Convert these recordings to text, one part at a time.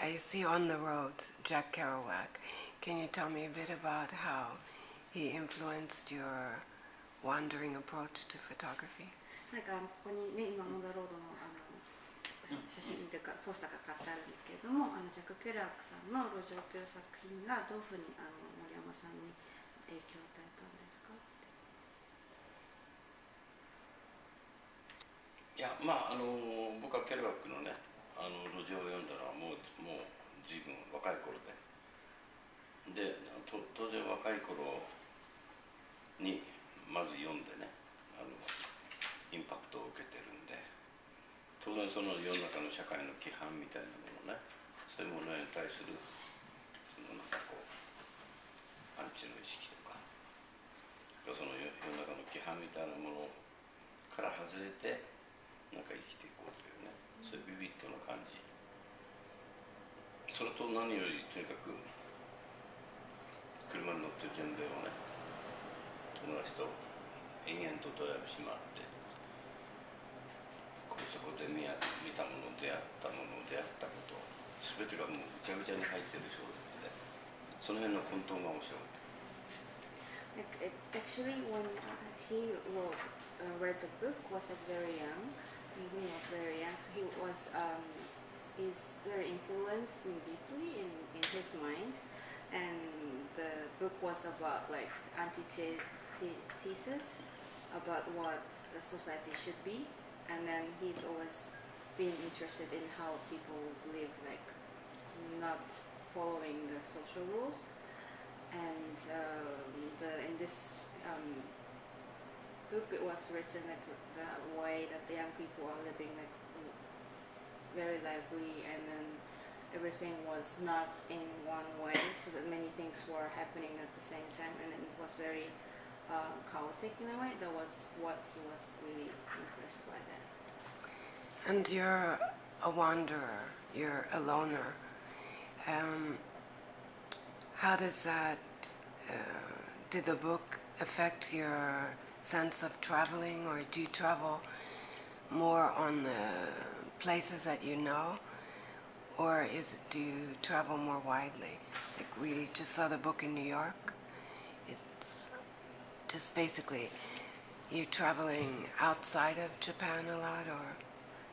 I see on the road Jack Kerouac. Can you tell me a bit about how he influenced your wandering approach to photography? なんかここにね、今モンダロードの写真というかポスターが買ってあるんですけれども、ジャック・ケラークさんの路上という作品がどういうふうに森山さんに影響を与えたんですか？いや、僕はケルバックのね、路上を読んだのはもう随分若い頃で、当然若い頃にまず読んでね、インパクトを受けてるんで、当然その世の中の社会の規範みたいなものね、そういうものに対するなんかこうアンチの意識とか、その世の中の規範みたいなものから外れてなんか生きていこうというね、そういうビビッドな感じ。それと何よりとにかく車に乗って全米をね、友達と延々とドライブし回って、そこで見たもの、出会ったもの、出会ったこと、全てがもうぐちゃぐちゃに入ってる小説で、その辺の混沌が面白い。Actually, when he read the book, was very young. He was very young, so he was is very influenced deeply in his mind, and the book was about like antithesis about what the society should be, and then he's always been interested in how people live, like not following the social rules, and in this book it was written like the way that the young people are living like very lively, and then everything was not in one way, so that many things were happening at the same time, and it was very chaotic in a way. That was what he was really impressed by that. And you're a wanderer, you're a loner. How does that, did the book affect your sense of traveling, or do you travel more on the places that you know, or do you travel more widely? Like we just saw the book in New York. It's just basically you traveling outside of Japan a lot, or?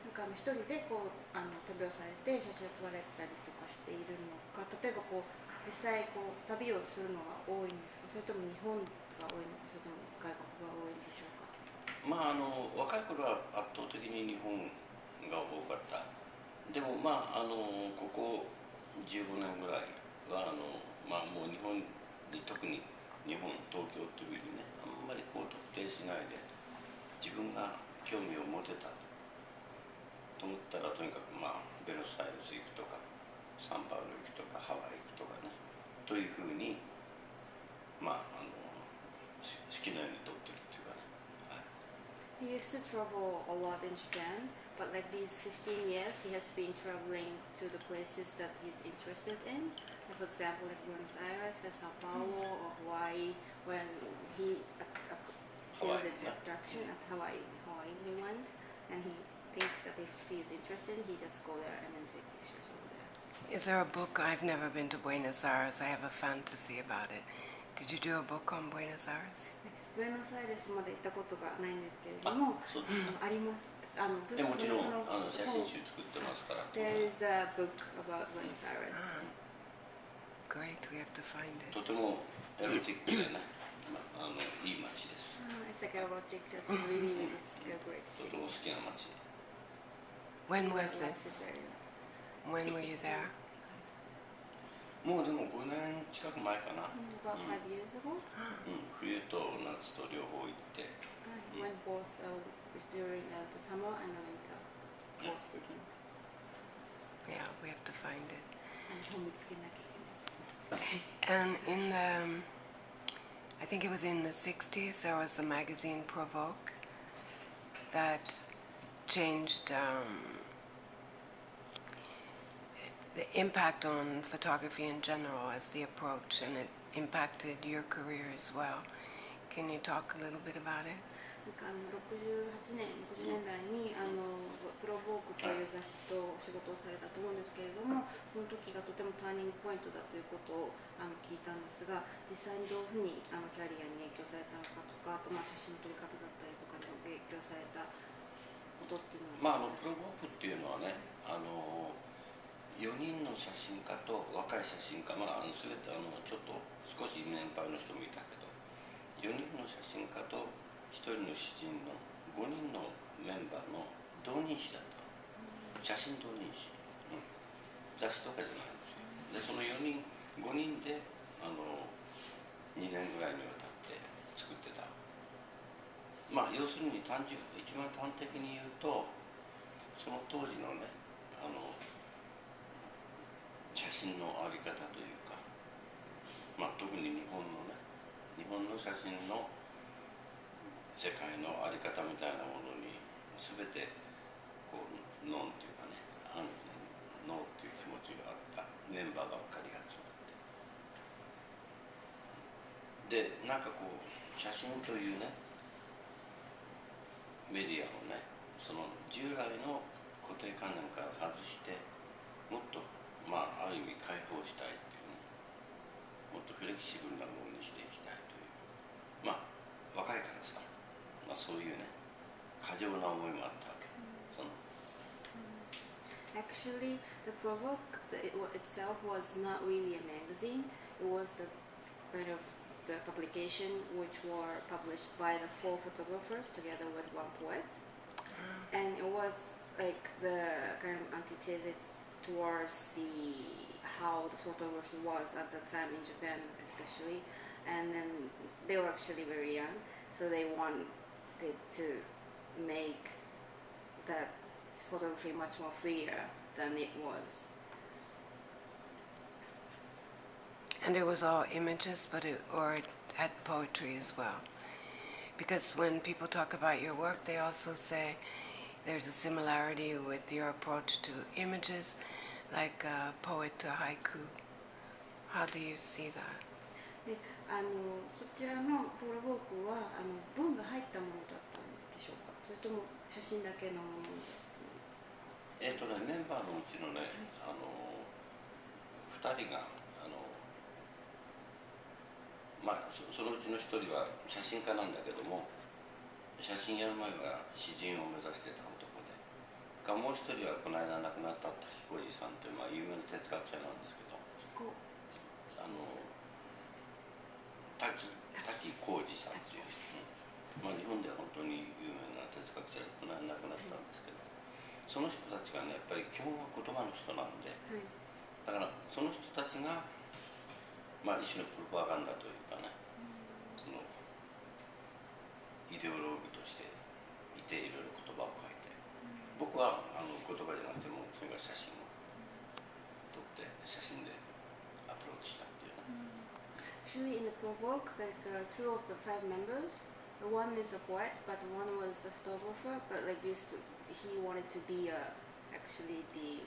なんか一人でこう旅をされて写真を撮られたりとかしているのか、例えばこう実際こう旅をするのが多いんですか、それとも日本が多いのか、それとも外国が多いんでしょうか？若い頃は圧倒的に日本が多かった。でもここ15年ぐらいはもう日本に、特に日本、東京というふうにね、あんまりこう特定しないで自分が興味を持てたと思ったら、とにかくベノスアイレス行くとか、サンパウロ行くとか、ハワイ行くとかね、というふうに好きなように撮ってるっていうかね。He used to travel a lot in Japan, but like these 15 years he has been traveling to the places that he's interested in. For example, like Buenos Aires, Sao Paulo, or Hawaii, when he feels its attraction at Hawaii he went, and he thinks that if he's interested, he just go there and then take pictures over there. Is there a book? I've never been to Buenos Aires. I have a fantasy about it. Did you do a book on Buenos Aires? ブエノスアイレスまで行ったことがないんですけれども、あります。もちろん写真集作ってますから。There is a book about Buenos Aires. Great, we have to find it. とてもエロティックでね、いい街です。It's like erotic. That's really a great city. とても好きな街。When was this? When were you there? もうでも5年近く前かな。About 5 years ago. 冬と夏と両方行って。I went both during the summer and the winter, both seasons. Yeah, we have to find it. 見つけなきゃいけない。And in the, I think it was in the 60s, there was a magazine, Provoke, that changed the impact on photography in general as the approach, and it impacted your career as well. Can you talk a little bit about it? 68年60年代にプロボークという雑誌と仕事をされたと思うんですけれども、その時がとてもターニングポイントだということを聞いたんですが、実際にどういうふうにキャリアに影響されたのかとか、あと写真撮り方だったりとかに影響されたことっていうのは、プロボークっていうのはね、4人の写真家と若い写真家、全てちょっと少し年配の人もいたけど、4人の写真家と1人の詩人の5人のメンバーの同人誌だった。写真同人誌、雑誌とかじゃないんですよ。でその4人5人で2年ぐらいにわたって作ってた。要するに一番端的に言うと、その当時のね写真のあり方というか、特に日本の写真の世界のあり方みたいなものに全てこうノンっていうかね、ノーっていう気持ちがあったメンバーばっかりが集まってで、写真というねメディアをね、その従来の固定観念から外してもっとある意味解放したいっていうね、もっとフレキシブルなものにしていきたいという、若いからさ、そういうね過剰な思いもあったわけ。Actually, the Provoke itself was not really a magazine. It was the kind of the publication which were published by the 4 photographers together with 1 poet, and it was like the kind of antithesis towards how the photography was at the time in Japan, especially. And then they were actually very young, so they wanted to make that photography much more freer than it was. And it was all images, or it had poetry as well. Because when people talk about your work, they also say there's a similarity with your approach to images, like a poet to haiku. How do you see that? でそちらのプロボークは文が入ったものだったんでしょうか、それとも写真だけのものメンバーのうちのね、2人がそのうちの1人は写真家なんだけども、写真やる前は詩人を目指してた男で、もう1人はこの間亡くなった彦次さんという有名な哲学者なんですけど、滝浩二さんという人、日本では本当に有名な哲学者でこの間亡くなったんですけど、その人たちがねやっぱり基本は言葉の人なんで、だからその人たちが一種のプロパガンダというかね、そのイデオローグとしていていろいろ言葉を書いて、僕は言葉じゃなくてもとにかく写真を撮って写真でアプローチしたっていうね。Actually, in the Provoke, two of the 5 members, one is a poet, but one was a photographer. But he wanted to be actually the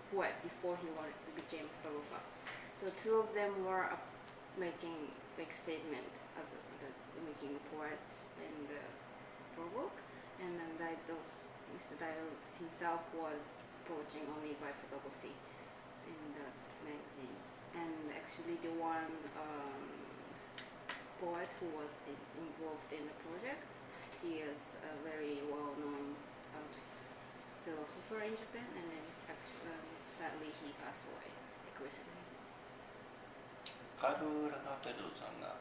poet before he became photographer. So 2 of them were making statement as making poets in the Provoke, and then Mr. Daido himself was approaching only by photography in that magazine. And actually the one poet who was involved in the project, he is a very well-known philosopher in Japan, and then sadly he passed away recently. カール・ラガーフェルドさんが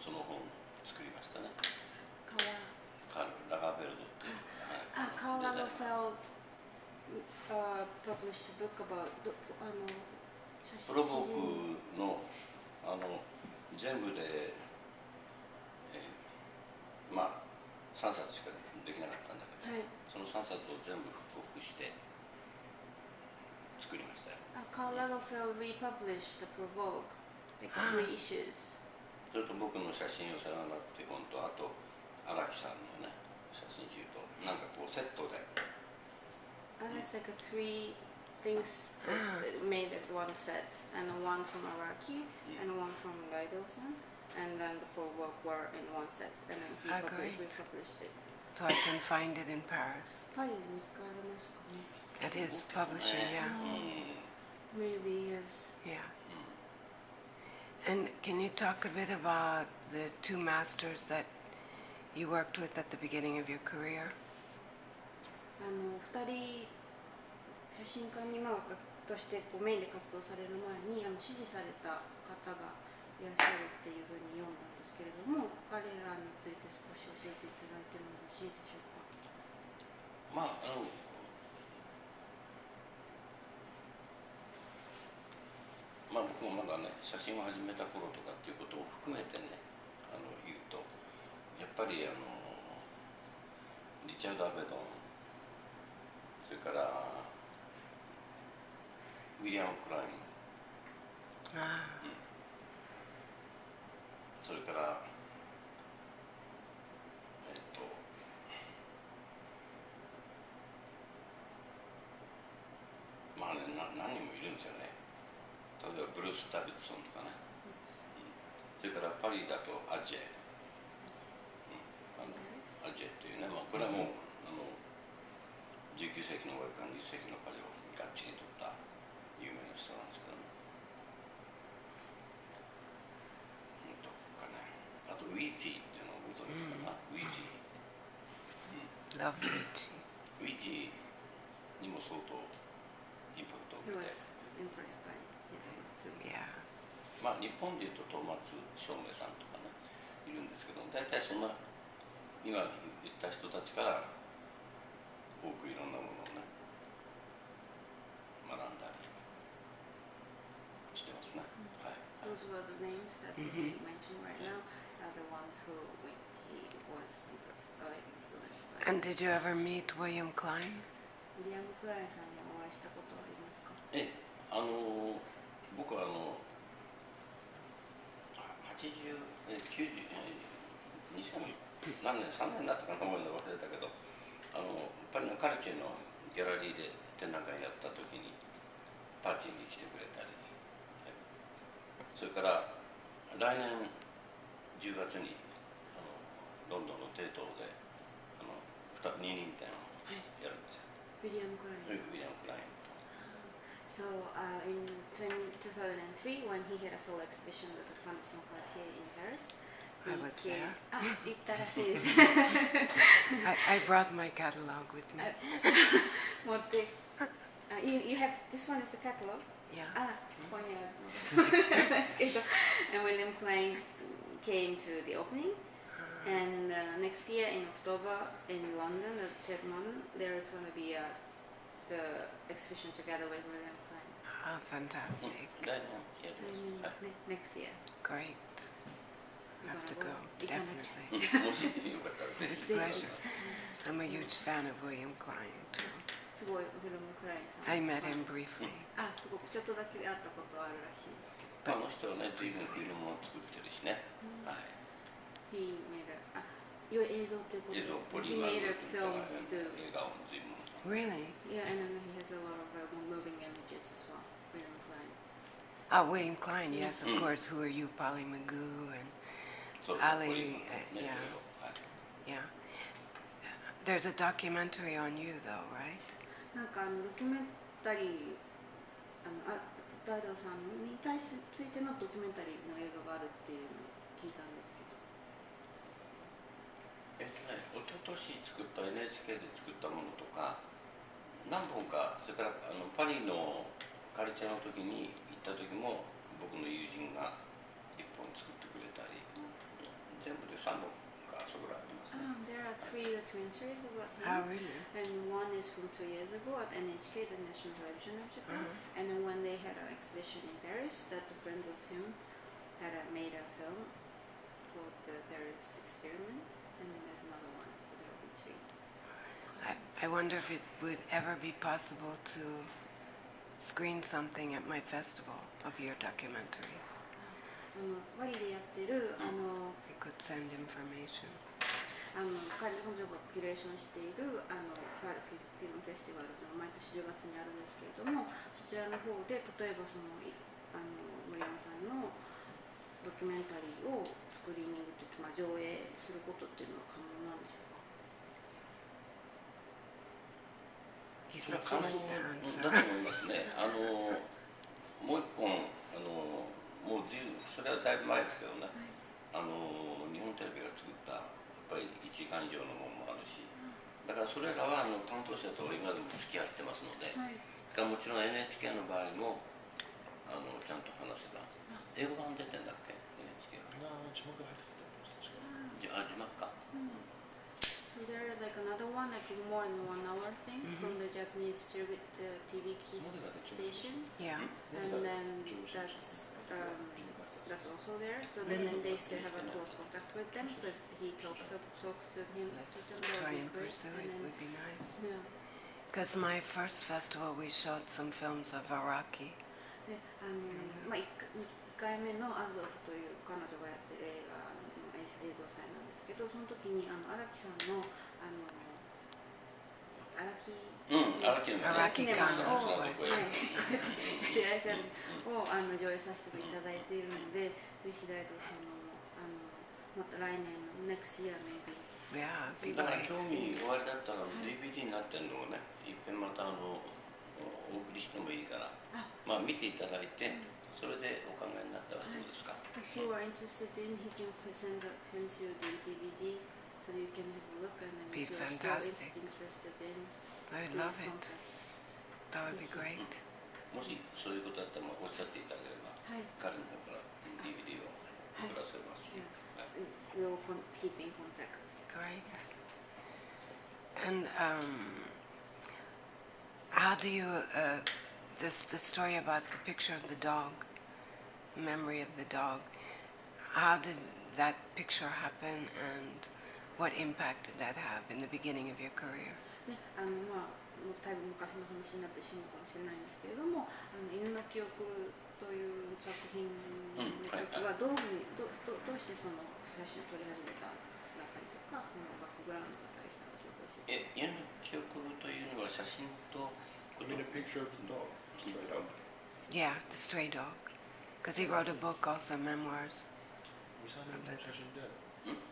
その本を作りましたね。カール・ラガーフェルドっていう、Karl Lagerfeld published a book about プロボークの全部で、3冊しかできなかったんだけど、その3冊を全部復刻して作りましたよ。Karl Lagerfeld republished the Provoke, like 3 issues. それと僕の写真をさらなって本と、あと荒木さんのね写真集とセットで。That's like 3 things made as one set, and one from Araki and one from Daido-san, and then the four work were in one set, and then he Great. republished it. So I can find it in Paris. パリで見つかりますかね? At his publishing, yeah. Maybe yes. Yeah. And can you talk a bit about the two masters that you worked with at the beginning of your career? 2人写真家にとしてメインで活動される前に支持された方がいらっしゃるっていうふうに読んだんですけれども、彼らについて少し教えていただいてもよろしいでしょうか。僕もまだね写真を始めた頃とかっていうことを含めてね言うとやっぱりリチャード・アベドン、それからウィリアム・クライン、それから何人もいるんですよね。例えばブルース・ダビッドソンとかね、それからパリだとアジェ、アジェっていうね、これはもう19世紀の終わりから20世紀のパリをがっちりとった有名な人なんですけどね。とかね、あとウィジーっていうのをご存知かな、ウィジー。Love Beach. ウィジーにも相当インパクトを受けて。He was impressed by his work too. Yeah. 日本でいうと東松照明さんとかねいるんですけど、大体そんな今言った人たちから多くいろんなものをね学んだりしてますね。はい。Those were the names that he mentioned right now are the ones who he was impressed or influenced by. And did you ever meet William Klein? ウィリアム・クラインさんにお会いしたことはありますか？僕は80、90、2000何年、3年だったかな、思うの忘れたけど、パリのカルチェのギャラリーで展覧会やった時にパーティーに来てくれたり、それから来年10月にロンドンのテートで二人展をやるんですよ。ウィリアム・クライン。ウィリアム・クラインと。So in 2003, when he had a solo exhibition at the Fondation Cartier in Paris, I was there. 行ったらしいです。I brought my catalog with me. 持って、you have this one is the catalog? Yeah. ここにあるんですけど、and William Klein came to the opening, and next year in October in London at Tate Modern, there is going to be the exhibition together with William Klein. Oh, fantastic. 来年やります。Next year. Great. Have to go. 行かなきゃ。 Definitely. もしよかったらぜ With ひ。 pleasure. I'm a huge fan of William Klein, too. すごいウィルム・クラインさん。 I met him briefly. すごくちょっとだけ会ったことあるらしいです。あの人はね、随分フィルムを作ってるしね。はい。He made a 良い映像ということで。映像ポ He リマ made ー a films to 映画を随分。 Really? yeah, and then he has a lot of moving images as well. William Klein. Oh, William Klein, yes, of course. Who are you, Polly Magoo and そう Ali? ポリマーね。 Yeah, yeah. There's a documentary on you, though, right? なんかドキュメンタリーダイドさんについてのドキュメンタリーの映画があるっていうのを聞いたんですけど。一昨年作った NHK で作ったものとか何本か、それからパリのカルチャーの時に行った時も僕の友人が1本作ってくれたり、全部で3本かそこらいありますね。There are 3 documentaries about him. Oh, really? And one is from 2 years ago at NHK, the National Television of Japan. And then when they had an exhibition in Paris, that the friends of him had made a film for the Paris experiment. And then there's another one, so there will be 3. I wonder if it would ever be possible to screen something at my festival of your documentaries. パリでやってるYou could send information. 彼女がキュレーションしているフィルムフェスティバルというのが毎年10月にあるんですけれども、そちらの方で例えばその森山さんのドキュメンタリーをスクリーニングといって、上映することっていうのは可能なんでしょうか。He's それは not 可能 supposed to answer. だと思いますね。もう一本もうそれはだいぶ前ですけどね、日本テレビが作ったやっぱり1時間以上のものもあるし、だからそれらは担当者と今でも付き合ってますので、もちろん NHK の場合もちゃんと話せば。英語版出てんだっけ NHK は。字幕入ってたと思います確か。字幕か。So there is like another one, like more than 1 hour thing from the Japanese TV station, Yeah. and then that's also there. So then they still have a close contact with them. So if he talks to him, Let's that try would and be great. pursue And it. then, Would be nice. yeah. Because my first festival, we showed some films of Araki. で1回目のアズオフという彼女がやってる映画の映像祭なんですけど、その時に荒木さんの荒木ネマをやってらっしゃるを上映させていただいているので、ぜひ大道さんのまた来年の next year maybe。 Yeah, it'd be だから great. 興味おありだったら DVD になってるのをね、いっぺんまたお送りしてもいいから、見ていただいて、それでお考えになったらどうですか。If you are interested in, he can send you the DVD so you can have a look, and then Be if you are fantastic. still interested in, I would please love it. contact. That would be great. もしそういうことだったらおっしゃっていただければ、彼の方から DVD を送らせます。We will keep in contact. Great. And how do you the story about the picture of the dog, memory of the dog? How did that picture happen, and what impact did that have in the beginning of your career? ね、だいぶ昔の話になってしまうかもしれないんですけれども、犬の記憶という作品の時はどうしてその写真を撮り始めただったりとか、そのバックグラウンドだったりしたのを教えて。犬の記憶というのは写真と。I mean a picture of the dog, straight up. Yeah, the stray dog. Because he wrote a book, also memoirs. ミサの犬の写真で、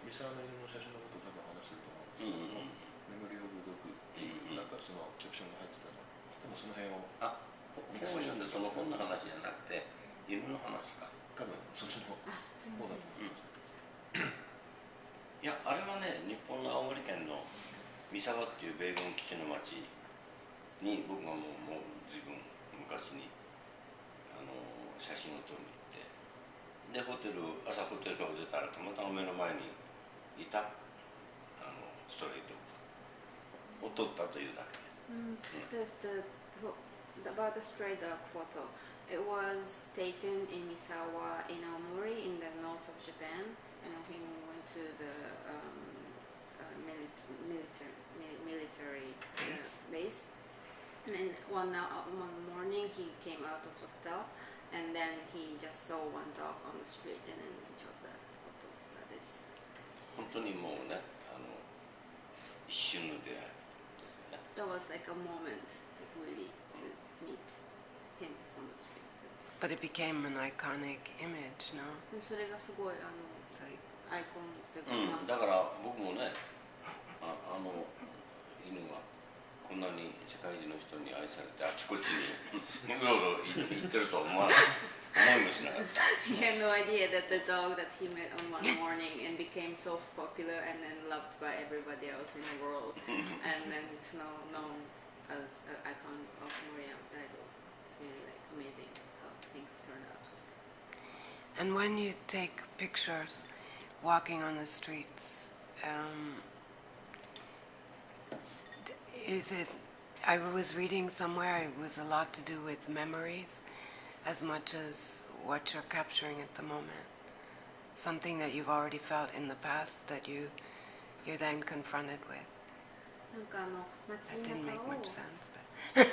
ミサの犬の写真のことを多分話すると思うんですけども、メモリー・オブ・ドッグっていうなんかそのキャプションが入ってたの。多分その辺を。本読んでその本の話じゃなくて犬の話か。多分そっちの方だと思います。いや、あれはね、日本の青森県の三沢っていう米軍基地の町に僕がもう随分昔に写真を撮りに行って、で朝ホテルを出たらたまたま目の前にいたストレートを撮ったというだけで。About the stray dog photo, it was taken in Misawa in Aomori in the north of Japan, and when we went to the military base. And then one morning he came out of the hotel, and then he just saw one dog on the street, and then he shot that photo. That is. 本当にもうね、一瞬の出会いですよね。That was like a moment, like really to meet him on the street. But it became an iconic image, no? それがすごいIt's like, アイコンというか、だから僕もね、犬がこんなに世界中の人に愛されてあちこちにうろうろ行ってるとは思いもしなかった。He had no idea that the dog that he met on one morning and became so popular and then loved by everybody else in the world, and then is now known as an icon of Moriyama Daido. It's really like amazing how things turn out. and when you take pictures walking on the streets, is it, I was reading somewhere it was a lot to do with memories as much as what you're capturing at the moment. Something that you've already felt in the past that you're then confronted with. なんか街 That didn't make 中を much sense, but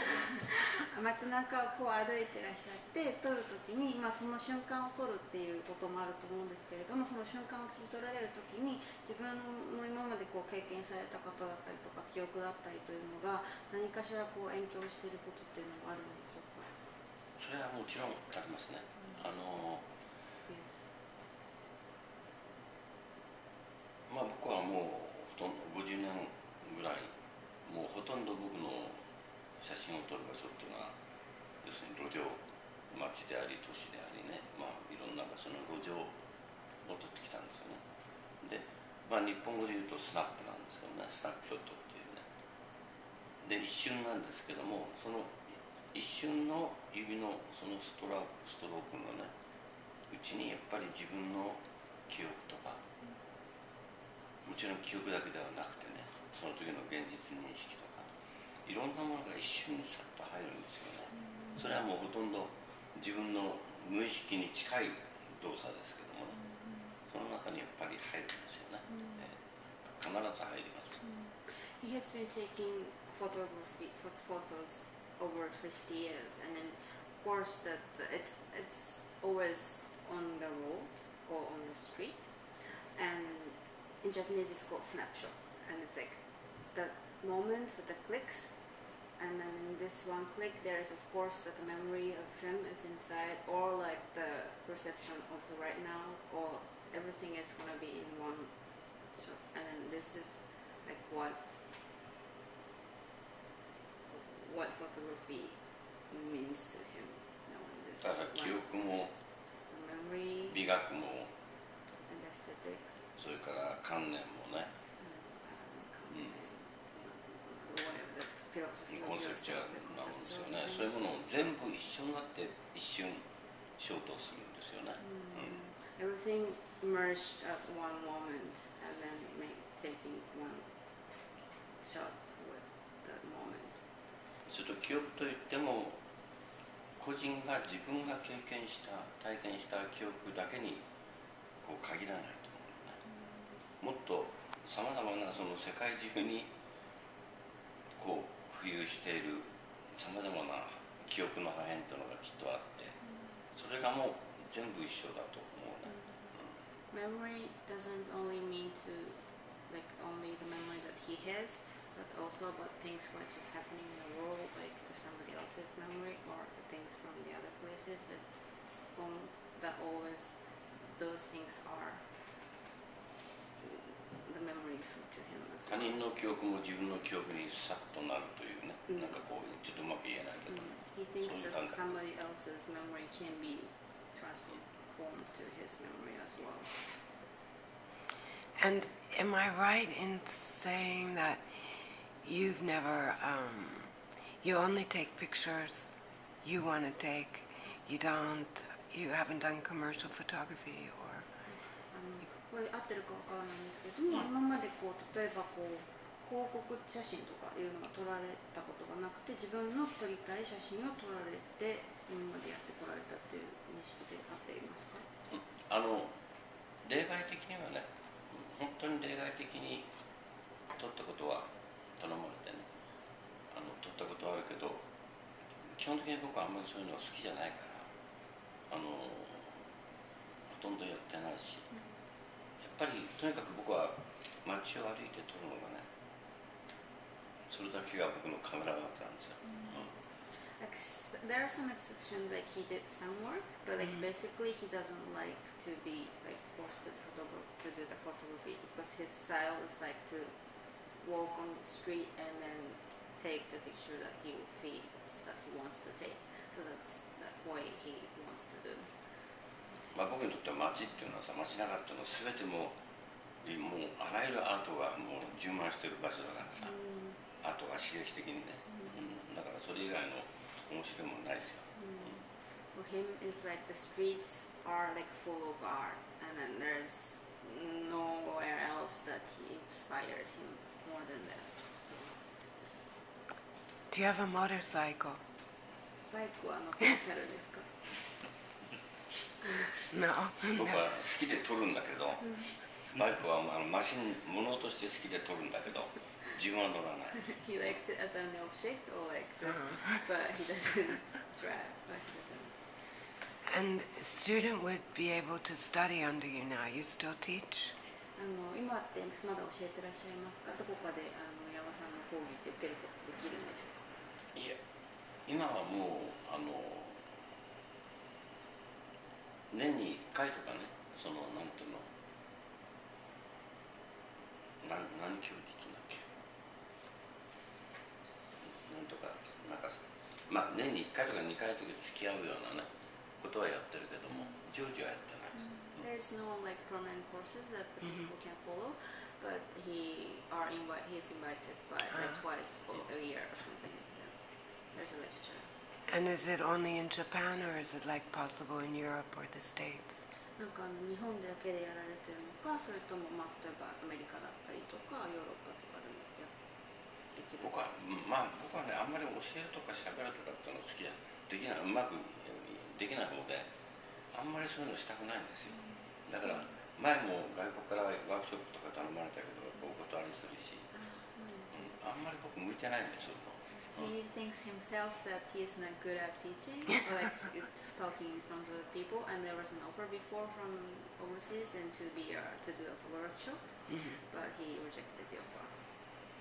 街中をこう歩いてらっしゃって撮るときに、その瞬間を撮るっていうこともあると思うんですけれども、その瞬間を切り取られるときに自分の今までこう経験されたことだったりとか記憶だったりというのが何かしらこう影響していることっていうのがあるんでしょうか。それはもちろんありますね。Yes. もうほとんど50年ぐらいもうほとんど僕の写真を撮る場所っていうのは要するに路上町であり都市でありね、いろんな場所の路上を撮ってきたんですよね。で、日本語で言うとスナップなんですけどね、スナップショットっていうね。で、一瞬なんですけども、その一瞬の指のそのストロークのねうちにやっぱり自分の記憶とか、もちろん記憶だけではなくてね、その時の現実認識とかいろんなものが一瞬にさっと入るんですよね。それはもうほとんど自分の無意識に近い動作ですけどもね、その中にやっぱり入るんですよね。必ず入ります。He has been taking photos over 50 years, and then of course that it's always on the road or on the street, and in Japanese it's called snapshot, and it's like the moment that the clicks, and then in this one click there is of course that the memory of him is inside, or like the perception of the right now, or everything is gonna be in one shot, and then this is like what photography means to him. This だから記憶も the memory 美学も and aesthetics それから観念もね、 and the way of the philosophy コン of セプチュアル yourself, なもんですよ conceptual, ね。そういうものを全部一緒になって一瞬消灯するんですよね。everything merged at one moment, and then taking one shot with that moment. それと記憶といっても個人が自分が経験した体験した記憶だけにこう限らないと思うね。もっとさまざまなその世界中にこう浮遊しているさまざまな記憶の破片というのがきっとあって、それがもう全部一緒だと思うね。Memory doesn't only mean to like only the memory that he has, but also about things which is happening in the world, like somebody else's memory or things from the other places. That always those things are the memory to him as 他 well. 人の記憶も自分の記憶にさっとなるというね、なんかこうちょっとうまく言えないけど、He thinks そういう that 感覚。 somebody else's memory can be transformed to his memory as well. And am I right in saying that you've never, you only take pictures you want to take, you haven't done commercial photography or? これ合ってるかわからないんですけども、今までこう例えばこう広告写真とかいうのが撮られたことがなくて、自分の撮りたい写真を撮られて今までやってこられたっていう認識で合っていますか？例外的にはね、本当に例外的に撮ったことは頼まれてね、撮ったことはあるけど、基本的に僕はあんまりそういうのは好きじゃないからほとんどやってないし、やっぱりとにかく僕は街を歩いて撮るのがね、それだけが僕のカメラワークなんですよ。Like, there are some exceptions, like he did some work, but like basically he doesn't like to be like forced to do the photography, because his style is like to walk on the street and then take the picture that he feels that he wants to take. So that's the way he wants to do. 僕にとっては街っていうのはさ、街中っていうのは全てもうあらゆるアートがもう充満してる場所だからさ、アートが刺激的にね、だからそれ以外の面白いものないですよ。For him, it's like the streets are like full of art, and then there's nowhere else that he inspires him more than that. So, Do you have a motorcycle? バイクは乗ってらっしゃるんですか？ No. 僕は好きで撮るんだけど、バイクはマシン物として好きで撮るんだけど、自分は乗らない。He likes it as an object or like, but he doesn't drive. But he doesn't. And a student would be able to study under you now. You still teach? 今ってまだ教えてらっしゃいますか？どこかで山さんの講義って受けることできるんでしょうか？いや、今はもう年に1回とかね、そのなんていうの、まあ年に1回とか2回とか付き合うようなねことはやってるけども、常時はやってない。There is no like permanent courses that the people can follow, but he is invited by like twice a year or something like that. There's a lecture. And is it only in Japan or is it like possible in Europe or the States? なんか日本だけでやられてるのか、それともまあ例えばアメリカだったりとかヨーロッパとかでもできる。僕はね、あんまり教えるとか喋るとかっていうの好きじゃできない、うまくできない方で、あんまりそういうのしたくないんですよ。だから前も外国からワークショップとか頼まれたけど、お断りするし、あんまり僕向いてないんですよ。He thinks himself that he is not good at teaching, or like just talking in front of the people. And there was an offer before from overseas and to do a workshop, but he rejected the offer.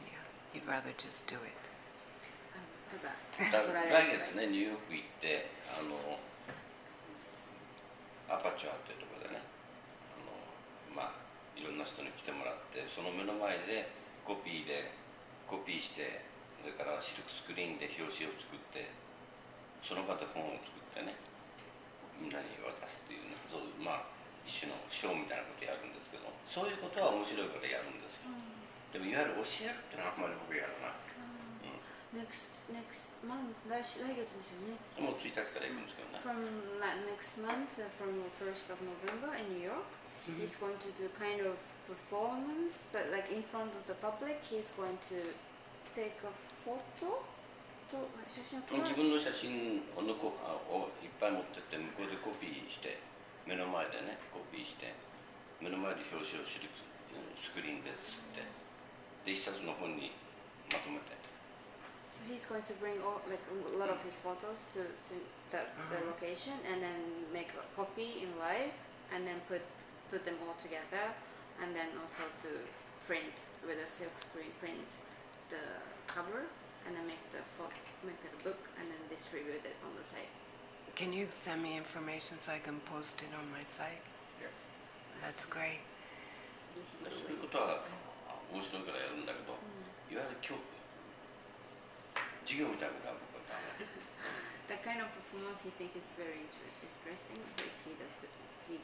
Yeah, he'd rather just do it. ただ来月ね、ニューヨーク行ってアパチュアっていうところでね、まあいろんな人に来てもらって、その目の前でコピーして、それからシルクスクリーンで表紙を作って、その場で本を作ってね、みんなに渡すっていうね、まあ一種のショーみたいなことやるんですけど、そういうことは面白いからやるんですよ。でもいわゆる教えるってのはあんまり僕やらない。Next month, 来月ですよね。もう1日から行くんですけどね。From next month, from 1st of November in New York, he's going to do kind of performance, but like in front of the public, he's going to take a photo. 写真を撮る。自分の写真をいっぱい持ってって向こうでコピーして、目の前でねコピーして、目の前で表紙をスクリーンで吸って、で一冊の本にまとめて。So he's going to bring like a lot of his photos to the location and then make a copy in live and then put them all together and then also to print with a silk screen print the cover and then make it a book and then distribute it on the site. Can you send me information so I can post it on my site? Yeah. That's great. そういうことは面白いからやるんだけど、いわゆる授業みたいなことは僕はダメ。That kind of performance he thinks is very interesting because he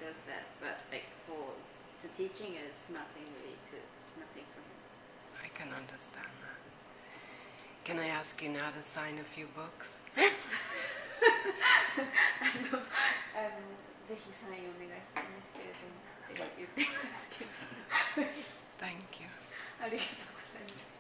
does that, but like to teaching is nothing for him. I can understand that. Can I ask you now to sign a few books? ぜひサインお願いしたいんですけれども、言ってますけど。Thank you. ありがとうございます。